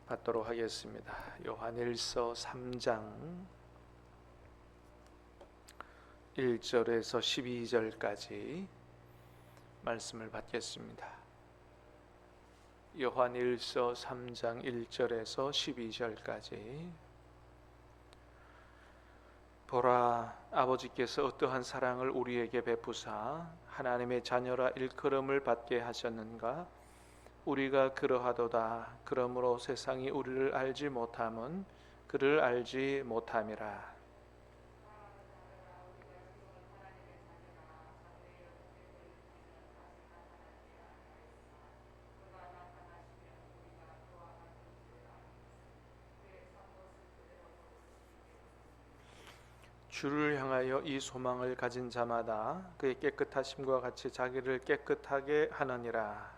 받도록 하겠습니다. 요한일서 3장 1절에서 12절까지 말씀을 받겠습니다. 요한일서 3장 1절에서 12절까지. 보라, 아버지께서 어떠한 사랑을 우리에게 베푸사 하나님의 자녀라 일컬음을 받게 하셨는가? 우리가 그러하도다. 그러므로 세상이 우리를 알지 못함은 그를 알지 못함이라. 주를 향하여 이 소망을 가진 자마다 그의 깨끗하심과 같이 자기를 깨끗하게 하느니라.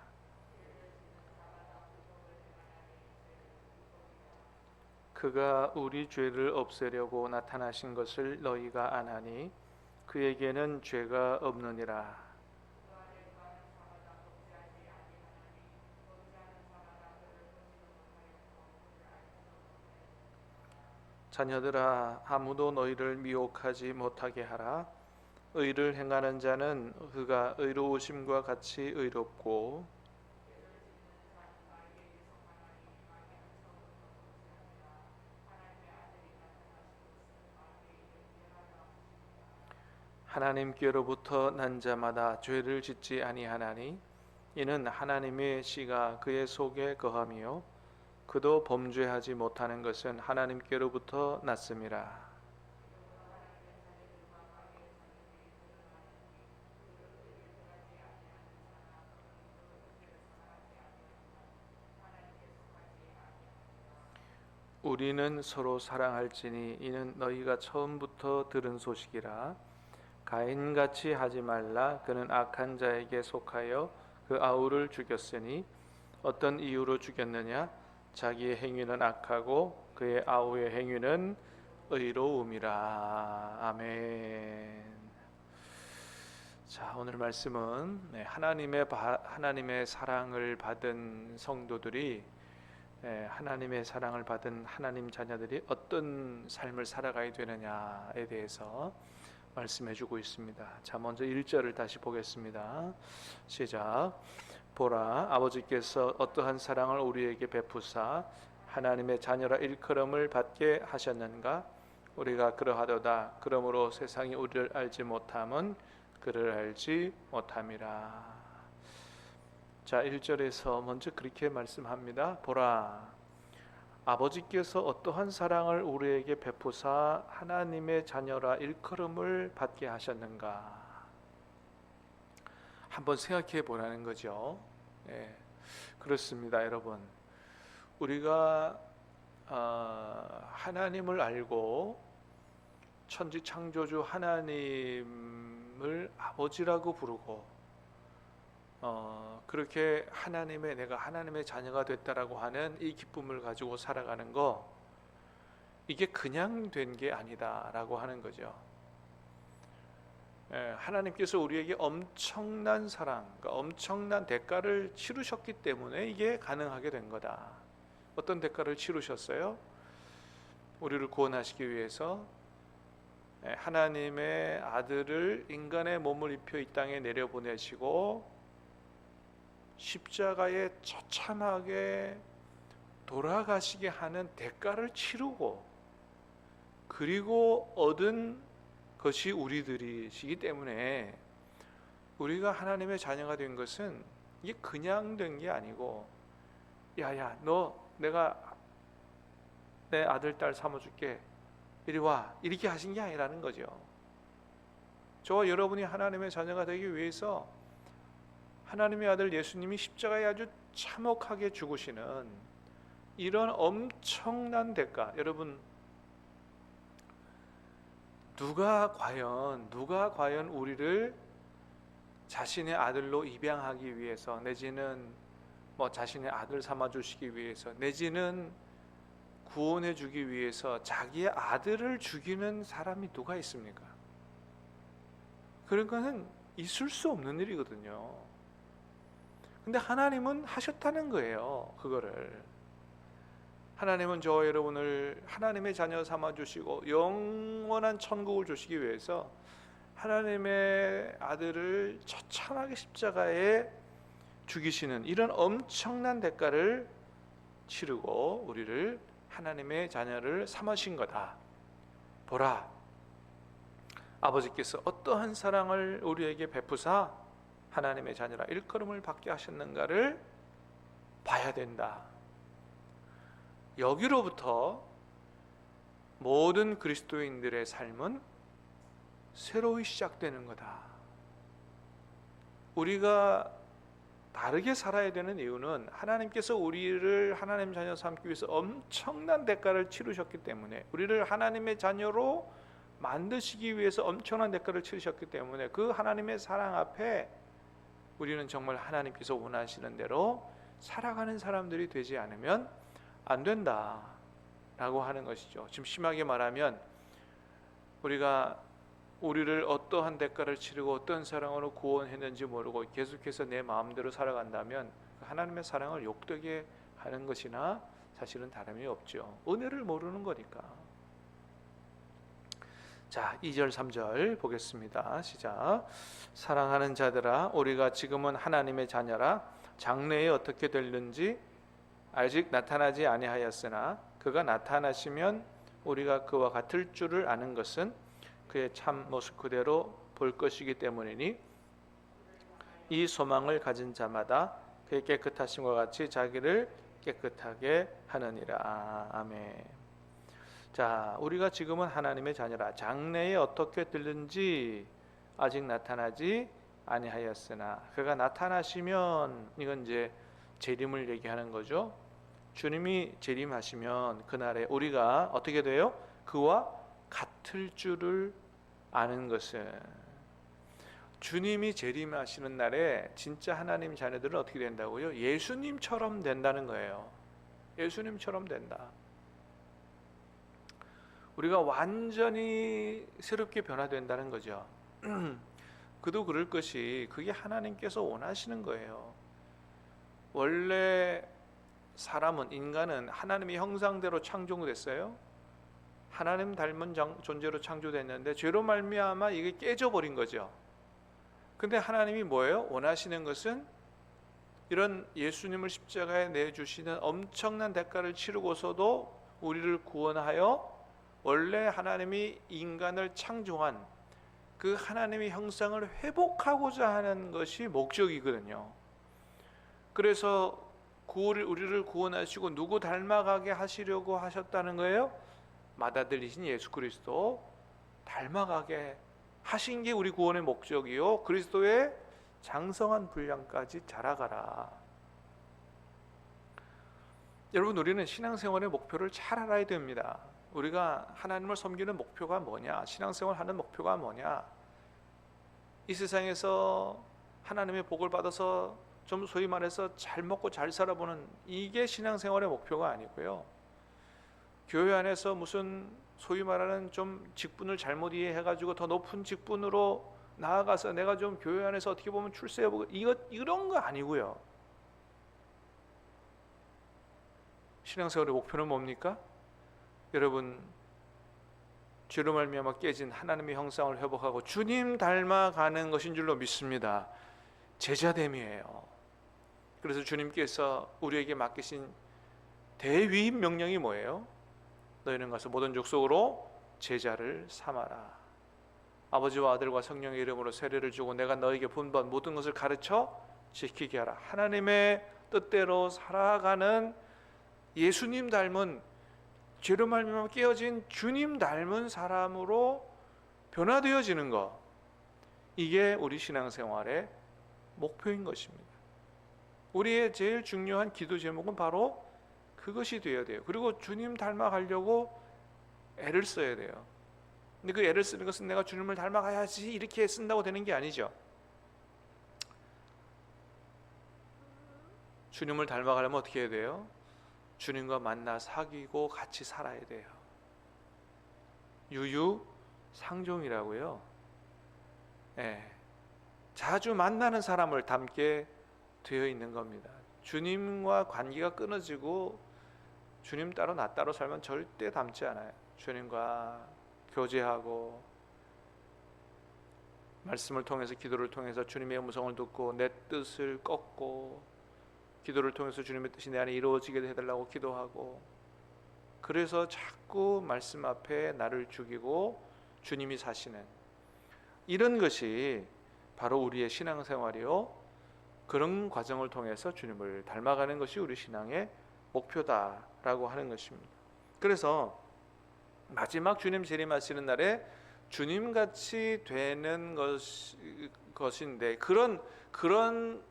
그가 우리 죄를 없애려고 나타나신 것을 너희가 아나니 그에게는 죄가 없느니라. 자녀들아, 아무도 너희를 미혹하지 못하게 하라. 의를 행하는 자는 그가 의로우심과 같이 의롭고 하나님께로부터 난 자마다 죄를 짓지 아니하나니 이는 하나님의 씨가 그의 속에 거함이요 그도 범죄하지 못하는 것은 하나님께로부터 났음이라. 우리는 서로 사랑할지니 이는 너희가 처음부터 들은 소식이라. 가인같이 하지 말라. 그는 악한 자에게 속하여 그 아우를 죽였으니 어떤 이유로 죽였느냐? 자기의 행위는 악하고 그의 아우의 행위는 의로움이라. 아멘. 자, 오늘 말씀은 하나님의 사랑을 받은 성도들이 하나님의 사랑을 받은 하나님 자녀들이 어떤 삶을 살아가야 되느냐에 대해서 말씀해주고 있습니다. 자, 먼저 1절을 다시 보겠습니다. 시작. 보라, 아버지께서 어떠한 사랑을 우리에게 베푸사 하나님의 자녀라 일컬음을 받게 하셨는가? 우리가 그러하도다. 그러므로 세상이 우리를 알지 못함은 그를 알지 못함이라. 자, 1절에서 먼저 그렇게 말씀합니다. 보라, 아버지께서 어떠한 사랑을 우리에게 베푸사 하나님의 자녀라 일컬음을 받게 하셨는가? 한번 생각해 보라는 거죠. 그렇습니다, 여러분. 우리가 하나님을 알고 천지 창조주 하나님을 아버지라고 부르고 그렇게 내가 하나님의 자녀가 됐다라고 하는 이 기쁨을 가지고 살아가는 거, 이게 그냥 된 게 아니다라고 하는 거죠. 하나님께서 우리에게 엄청난 사랑, 그러니까 엄청난 대가를 치르셨기 때문에 이게 가능하게 된 거다. 어떤 대가를 치르셨어요? 우리를 구원하시기 위해서 하나님의 아들을 인간의 몸을 입혀 이 땅에 내려보내시고 십자가에 처참하게 돌아가시게 하는 대가를 치르고 그리고 얻은 것이 우리들이시기 때문에 우리가 하나님의 자녀가 된 것은 이게 그냥 된 게 아니고, 야야, 내가 내 아들 딸 삼아줄게, 이리 와, 이렇게 하신 게 아니라는 거죠. 저와 여러분이 하나님의 자녀가 되기 위해서 하나님의 아들 예수님이 십자가에 아주 참혹하게 죽으시는 이런 엄청난 대가, 여러분, 누가 과연 우리를 자신의 아들로 입양하기 위해서, 내지는 자신의 아들 삼아 주시기 위해서, 내지는 구원해 주기 위해서 자기의 아들을 죽이는 사람이 누가 있습니까? 그런 것은 있을 수 없는 일이거든요. 근데 하나님은 하셨다는 거예요, 그거를. 하나님은 저와 여러분을 하나님의 자녀 삼아 주시고 영원한 천국을 주시기 위해서 하나님의 아들을 처참하게 십자가에 죽이시는 이런 엄청난 대가를 치르고 우리를 하나님의 자녀를 삼으신 거다. 보라, 아버지께서 어떠한 사랑을 우리에게 베푸사 하나님의 자녀라 일컬음을 받게 하셨는가를 봐야 된다. 여기로부터 모든 그리스도인들의 삶은 새로이 시작되는 거다. 우리가 다르게 살아야 되는 이유는 하나님께서 우리를 하나님 자녀 삼기 위해서 엄청난 대가를 치르셨기 때문에, 우리를 하나님의 자녀로 만드시기 위해서 엄청난 대가를 치르셨기 때문에 그 하나님의 사랑 앞에 우리는 정말 하나님께서 원하시는 대로 살아가는 사람들이 되지 않으면 안 된다 라고 하는 것이죠. 지금 심하게 말하면 우리가 우리를 어떠한 대가를 치르고 어떤 사랑으로 구원했는지 모르고 계속해서 내 마음대로 살아간다면 하나님의 사랑을 욕되게 하는 것이나 사실은 다름이 없죠. 은혜를 모르는 거니까. 자, 2절 3절 보겠습니다. 시작. 사랑하는 자들아, 우리가 지금은 하나님의 자녀라. 장래에 어떻게 될는지 아직 나타나지 아니하였으나 그가 나타나시면 우리가 그와 같을 줄을 아는 것은 그의 참 모습 그대로 볼 것이기 때문이니 이 소망을 가진 자마다 그의 깨끗하심과 같이 자기를 깨끗하게 하느니라. 아멘. 자, 우리가 지금은 하나님의 자녀라. 장래에 어떻게 될는지 아직 나타나지 아니하였으나 그가 나타나시면, 이건 이제 재림을 얘기하는 거죠. 주님이 재림하시면 그날에 우리가 어떻게 돼요? 그와 같을 줄을 아는 것은, 주님이 재림하시는 날에 진짜 하나님 자녀들은 어떻게 된다고요? 예수님처럼 된다는 거예요. 예수님처럼 된다. 우리가 완전히 새롭게 변화된다는 거죠. 그도 그럴 것이 그게 하나님께서 원하시는 거예요. 원래 사람은, 인간은 하나님의 형상대로 창조됐어요. 하나님 닮은 존재로 창조됐는데 죄로 말미암아 이게 깨져버린 거죠. 근데 하나님이 뭐예요? 원하시는 것은 이런 예수님을 십자가에 내주시는 엄청난 대가를 치르고서도 우리를 구원하여 원래 하나님이 인간을 창조한 그 하나님의 형상을 회복하고자 하는 것이 목적이거든요. 그래서 우리를 구원하시고 누구 닮아가게 하시려고 하셨다는 거예요? 맏아들이신 예수 그리스도 닮아가게 하신 게 우리 구원의 목적이요, 그리스도의 장성한 분량까지 자라가라. 여러분, 우리는 신앙생활의 목표를 잘 알아야 됩니다. 우리가 하나님을 섬기는 목표가 뭐냐, 신앙생활 하는 목표가 뭐냐, 이 세상에서 하나님의 복을 받아서 좀 소위 말해서 잘 먹고 잘 살아보는, 이게 신앙생활의 목표가 아니고요, 교회 안에서 무슨 소위 말하는 좀 직분을 잘못 이해해가지고 더 높은 직분으로 나아가서 내가 좀 교회 안에서 어떻게 보면 출세해보고, 이런 거 아니고요. 신앙생활의 목표는 뭡니까? 여러분, 죄로 말미암아 깨진 하나님의 형상을 회복하고 주님 닮아가는 것인 줄로 믿습니다. 제자됨이에요. 그래서 주님께서 우리에게 맡기신 대위임 명령이 뭐예요? 너희는 가서 모든 족속으로 제자를 삼아라. 아버지와 아들과 성령의 이름으로 세례를 주고 내가 너에게 분부한 모든 것을 가르쳐 지키게 하라. 하나님의 뜻대로 살아가는 예수님 닮은, 죄로 말미암아 깨어진 주님 닮은 사람으로 변화되어지는 것, 이게 우리 신앙생활의 목표인 것입니다. 우리의 제일 중요한 기도 제목은 바로 그것이 되어야 돼요. 그리고 주님 닮아가려고 애를 써야 돼요. 근데 그 애를 쓰는 것은 내가 주님을 닮아가야지 이렇게 쓴다고 되는 게 아니죠. 주님을 닮아가려면 어떻게 해야 돼요? 주님과 만나 사귀고 같이 살아야 돼요. 유유상종이라고요. 네. 자주 만나는 사람을 닮게 되어 있는 겁니다. 주님과 관계가 끊어지고 주님 따로 나 따로 살면 절대 닮지 않아요. 주님과 교제하고 말씀을 통해서, 기도를 통해서 주님의 음성을 듣고 내 뜻을 꺾고, 기도를 통해서 주님의 뜻이 내 안에 이루어지게 해달라고 기도하고, 그래서 자꾸 말씀 앞에 나를 죽이고 주님이 사시는 이런 것이 바로 우리의 신앙생활이요, 그런 과정을 통해서 주님을 닮아가는 것이 우리 신앙의 목표다라고 하는 것입니다. 그래서 마지막 주님 재림하시는 날에 주님같이 되는 것인데, 그런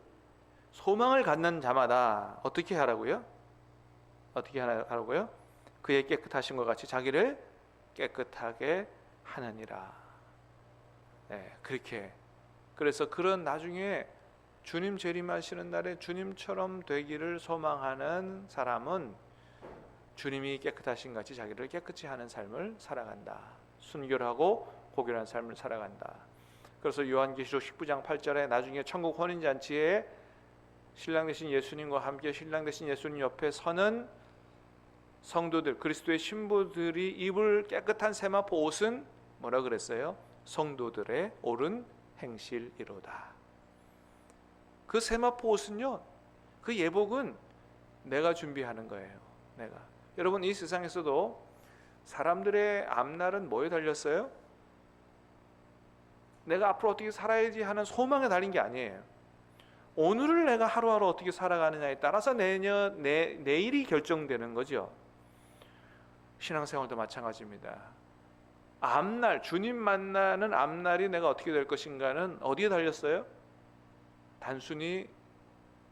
소망을 갖는 자마다 어떻게 하라고요? 어떻게 하라고요? 그의 깨끗하신 것 같이 자기를 깨끗하게 하느니라. 네, 그렇게. 그래서 그런 나중에 주님 재림하시는 날에 주님처럼 되기를 소망하는 사람은 주님이 깨끗하신 같이 자기를 깨끗이 하는 삶을 살아간다. 순결하고 고결한 삶을 살아간다. 그래서 요한계시록 19장 8절에 나중에 천국 혼인잔치에 신랑 되신 예수님과 함께 신랑 되신 예수님 옆에 서는 성도들, 그리스도의 신부들이 입을 깨끗한 세마포 옷은 뭐라 그랬어요? 성도들의 옳은 행실이로다. 그 세마포 옷은요, 그 예복은 내가 준비하는 거예요. 내가. 여러분, 이 세상에서도 사람들의 앞날은 뭐에 달렸어요? 내가 앞으로 어떻게 살아야지 하는 소망에 달린 게 아니에요. 오늘을 내가 하루하루 어떻게 살아가느냐에 따라서 내일이 결정되는 거죠. 신앙생활도 마찬가지입니다. 앞날, 주님 만나는 앞날이 내가 어떻게 될 것인가는 어디에 달렸어요? 단순히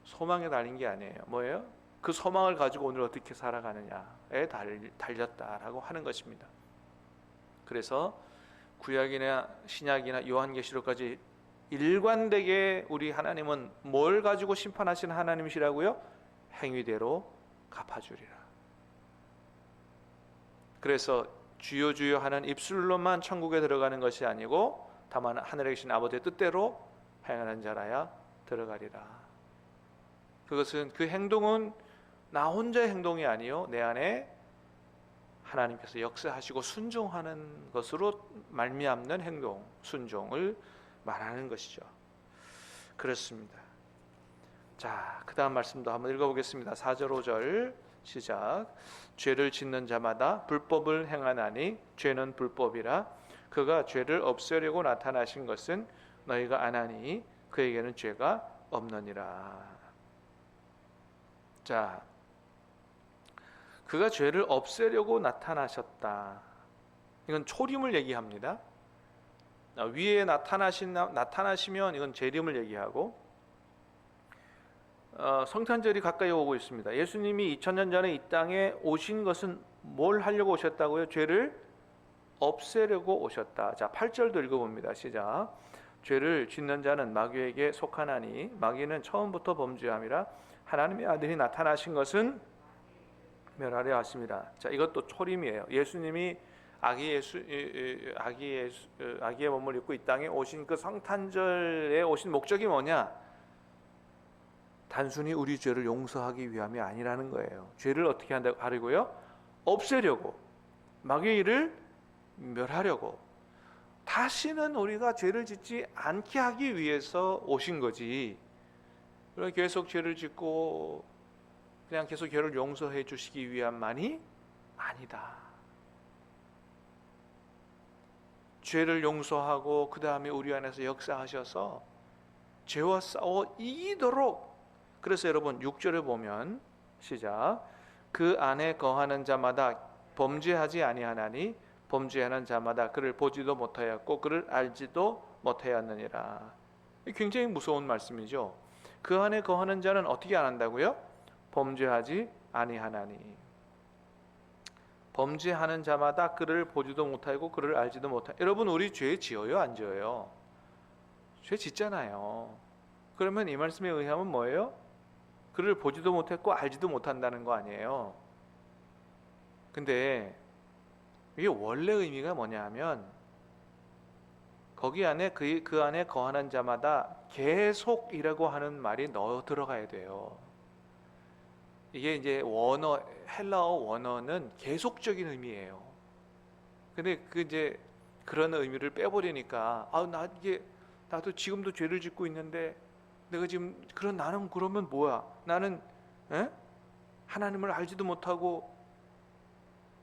소망에 달린 게 아니에요. 뭐예요? 그 소망을 가지고 오늘 어떻게 살아가느냐에 달렸다라고 하는 것입니다. 그래서 구약이나 신약이나 요한계시록까지 일관되게 우리 하나님은 뭘 가지고 심판하시는 하나님이시라고요? 행위대로 갚아주리라. 그래서 주여 주여 하는 입술로만 천국에 들어가는 것이 아니고 다만 하늘에 계신 아버지의 뜻대로 행하는 자라야 들어가리라. 그것은, 그 행동은 나 혼자의 행동이 아니요, 내 안에 하나님께서 역사하시고 순종하는 것으로 말미암는 행동, 순종을 말하는 것이죠. 그렇습니다. 자, 그 다음 말씀도 한번 읽어보겠습니다. 4절 5절 시작. 죄를 짓는 자마다 불법을 행하나니 죄는 불법이라. 그가 죄를 없애려고 나타나신 것은 너희가 아나니 그에게는 죄가 없느니라. 자, 그가 죄를 없애려고 나타나셨다. 이건 초림을 얘기합니다. 위에 나타나시면 이건 재림을 얘기하고, 성탄절이 가까이 오고 있습니다. 예수님이 2000년 전에 이 땅에 오신 것은 뭘 하려고 오셨다고요? 죄를 없애려고 오셨다. 자, 8절도 읽어봅니다. 시작. 죄를 짓는 자는 마귀에게 속하나니 마귀는 처음부터 범죄함이라. 하나님의 아들이 나타나신 것은 멸하려 하심이라. 자, 이것도 초림이에요. 예수님이 아기의 몸을 입고 이 땅에 오신 그 성탄절에 오신 목적이 뭐냐? 단순히 우리 죄를 용서하기 위함이 아니라는 거예요. 죄를 어떻게 한다고 하려고요? 없애려고, 마귀의 일을 멸하려고, 다시는 우리가 죄를 짓지 않게 하기 위해서 오신 거지. 그러니까 계속 죄를 짓고 그냥 계속 죄를 용서해 주시기 위함만이 아니다. 죄를 용서하고 그 다음에 우리 안에서 역사하셔서 죄와 싸워 이기도록. 그래서 여러분 6절에 보면 시작. 그 안에 거하는 자마다 범죄하지 아니하나니 범죄하는 자마다 그를 보지도 못하였고 그를 알지도 못하였느니라. 굉장히 무서운 말씀이죠. 그 안에 거하는 자는 어떻게 안 한다고요? 범죄하지 아니하나니. 범죄하는 자마다 그를 보지도 못하고 그를 알지도 못하. 여러분, 우리 죄 지어요, 안 지어요? 죄 짓잖아요. 그러면 이 말씀에 의하면 뭐예요? 그를 보지도 못했고 알지도 못한다는 거 아니에요. 근데 이게 원래 의미가 뭐냐 하면, 거기 안에 그 안에 거하는 자마다 계속이라고 하는 말이 넣어 들어가야 돼요. 이게 이제 원어, 헬라어 원어는 계속적인 의미예요. 근데 그 이제 그런 의미를 빼버리니까 나도 지금도 죄를 짓고 있는데 내가 지금 나는 그러면 뭐야? 나는 에? 하나님을 알지도 못하고,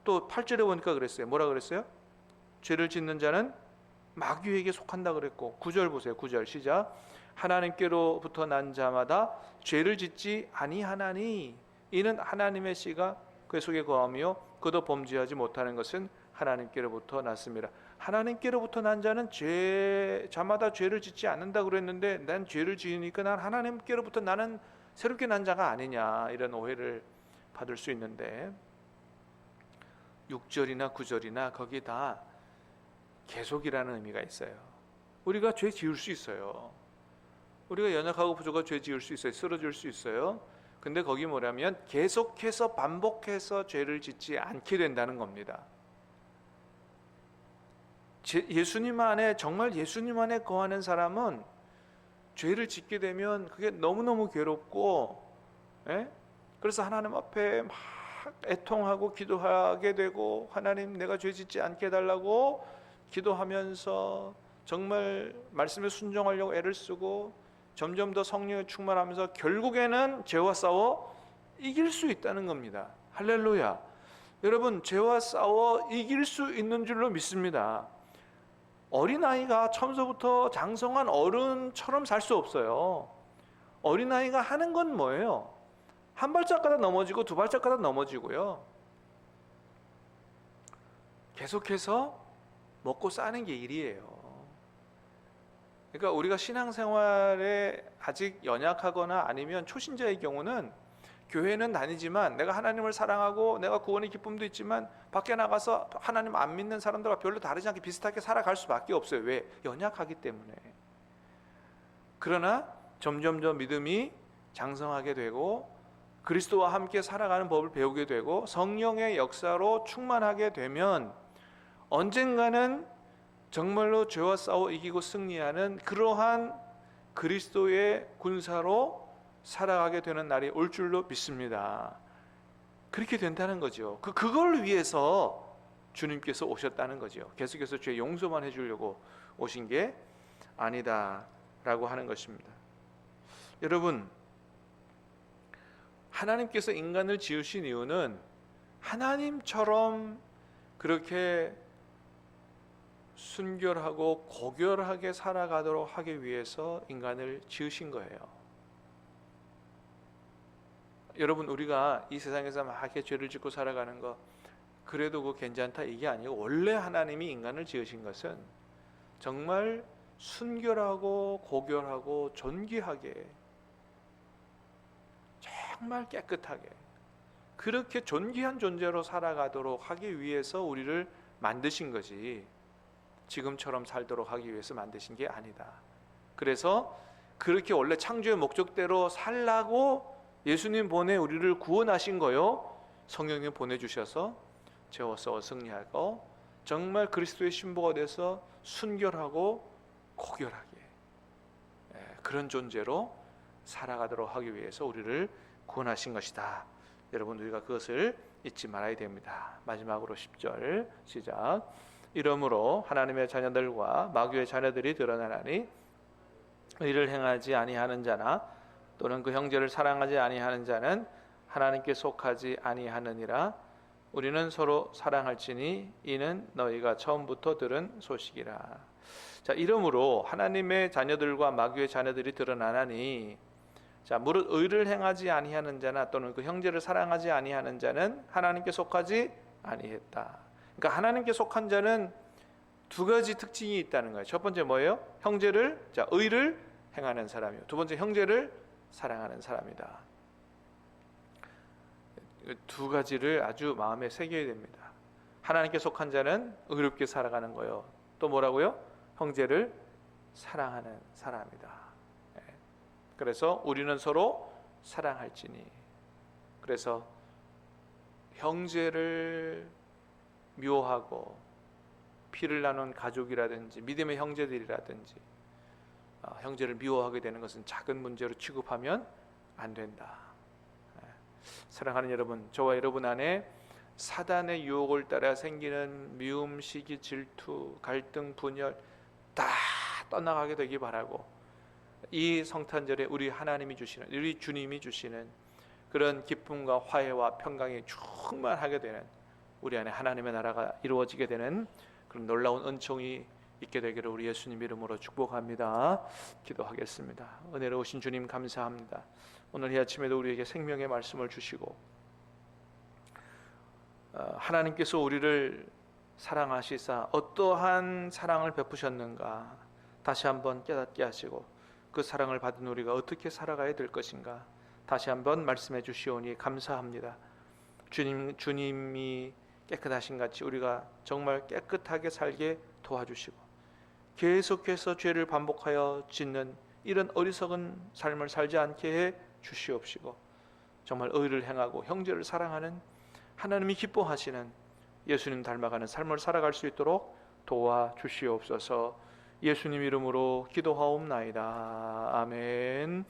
또 8절에 보니까 그랬어요. 뭐라 그랬어요? 죄를 짓는 자는 마귀에게 속한다 그랬고, 9절 보세요. 9절 시작. 하나님께로부터 난 자마다 죄를 짓지 아니하나니 이는 하나님의 씨가 그 속에 거하며 그도 범죄하지 못하는 것은 하나님께로부터 났습니다. 하나님께로부터 난 자는 자마다 죄를 짓지 않는다 그랬는데, 난 죄를 지으니까 난 하나님께로부터 나는 새롭게 난 자가 아니냐, 이런 오해를 받을 수 있는데, 6절이나 9절이나 거기 다 계속이라는 의미가 있어요. 우리가 죄 지을 수 있어요. 우리가 연약하고 부족한 죄 지을 수 있어요. 쓰러질 수 있어요. 근데 거기 뭐냐면 계속해서 반복해서 죄를 짓지 않게 된다는 겁니다. 예수님 안에, 정말 예수님 안에 거하는 사람은 죄를 짓게 되면 그게 너무너무 괴롭고, 그래서 하나님 앞에 막 애통하고 기도하게 되고, 하나님 내가 죄 짓지 않게 해달라고 기도하면서 정말 말씀에 순종하려고 애를 쓰고 점점 더 성령에 충만하면서 결국에는 죄와 싸워 이길 수 있다는 겁니다. 할렐루야. 여러분, 죄와 싸워 이길 수 있는 줄로 믿습니다. 어린아이가 처음부터 장성한 어른처럼 살 수 없어요. 어린아이가 하는 건 뭐예요? 한 발짝 가다 넘어지고 두 발짝 가다 넘어지고요. 계속해서 먹고 사는 게 일이에요. 그러니까 우리가 신앙생활에 아직 연약하거나 아니면 초신자의 경우는 교회는 다니지만 내가 하나님을 사랑하고 내가 구원의 기쁨도 있지만 밖에 나가서 하나님 안 믿는 사람들과 별로 다르지 않게 비슷하게 살아갈 수밖에 없어요. 왜? 연약하기 때문에. 그러나 점점 더 믿음이 장성하게 되고 그리스도와 함께 살아가는 법을 배우게 되고 성령의 역사로 충만하게 되면 언젠가는 정말로 죄와 싸워 이기고 승리하는 그러한 그리스도의 군사로 살아가게 되는 날이 올 줄로 믿습니다. 그렇게 된다는 거죠. 그걸 위해서 주님께서 오셨다는 거죠. 계속해서 죄 용서만 해주려고 오신 게 아니다라고 하는 것입니다. 여러분, 하나님께서 인간을 지으신 이유는 하나님처럼 그렇게 순결하고 고결하게 살아가도록 하기 위해서 인간을 지으신 거예요. 여러분, 우리가 이 세상에서 막 이렇게 죄를 짓고 살아가는 거 그래도 그거 괜찮다 이게 아니고, 원래 하나님이 인간을 지으신 것은 정말 순결하고 고결하고 존귀하게, 정말 깨끗하게 그렇게 존귀한 존재로 살아가도록 하기 위해서 우리를 만드신 거지, 지금처럼 살도록 하기 위해서 만드신 게 아니다. 그래서 그렇게 원래 창조의 목적대로 살라고 예수님 보내 우리를 구원하신 거요. 성령님 보내주셔서 죄와 싸워 승리하고 정말 그리스도의 신부가 돼서 순결하고 고결하게 그런 존재로 살아가도록 하기 위해서 우리를 구원하신 것이다. 여러분, 우리가 그것을 잊지 말아야 됩니다. 마지막으로 10절 시작. 이러므로 하나님의 자녀들과 마귀의 자녀들이 드러나나니 의를 행하지 아니하는 자나 또는 그 형제를 사랑하지 아니하는 자는 하나님께 속하지 아니하느니라. 우리는 서로 사랑할지니 이는 너희가 처음부터 들은 소식이라. 자, 이러므로 하나님의 자녀들과 마귀의 자녀들이 드러나나니, 자, 무릇 의를 행하지 아니하는 자나 또는 그 형제를 사랑하지 아니하는 자는 하나님께 속하지 아니했다. 그러니까 하나님께 속한 자는 두 가지 특징이 있다는 거예요. 첫 번째 뭐예요? 형제를, 의를 행하는 사람이요. 두 번째, 형제를 사랑하는 사람이다. 두 가지를 아주 마음에 새겨야 됩니다. 하나님께 속한 자는 의롭게 살아가는 거요. 또 뭐라고요? 형제를 사랑하는 사람이다. 그래서 우리는 서로 사랑할지니. 그래서 형제를 미워하고 피를 나눈 가족이라든지 믿음의 형제들이라든지 형제를 미워하게 되는 것은 작은 문제로 취급하면 안 된다. 사랑하는 여러분, 저와 여러분 안에 사단의 유혹을 따라 생기는 미움, 시기, 질투, 갈등, 분열 다 떠나가게 되기 바라고, 이 성탄절에 우리 하나님이 주시는, 우리 주님이 주시는 그런 기쁨과 화해와 평강이 충만하게 되는, 우리 안에 하나님의 나라가 이루어지게 되는 그런 놀라운 은총이 있게 되기를 우리 예수님 이름으로 축복합니다. 기도하겠습니다. 은혜로우신 주님 감사합니다. 오늘 이 아침에도 우리에게 생명의 말씀을 주시고 하나님께서 우리를 사랑하시사 어떠한 사랑을 베푸셨는가 다시 한번 깨닫게 하시고, 그 사랑을 받은 우리가 어떻게 살아가야 될 것인가 다시 한번 말씀해 주시오니 감사합니다. 주님이 깨끗하신 같이 우리가 정말 깨끗하게 살게 도와주시고, 계속해서 죄를 반복하여 짓는 이런 어리석은 삶을 살지 않게 해 주시옵시고, 정말 의를 행하고 형제를 사랑하는, 하나님이 기뻐하시는 예수님 닮아가는 삶을 살아갈 수 있도록 도와주시옵소서. 예수님 이름으로 기도하옵나이다. 아멘.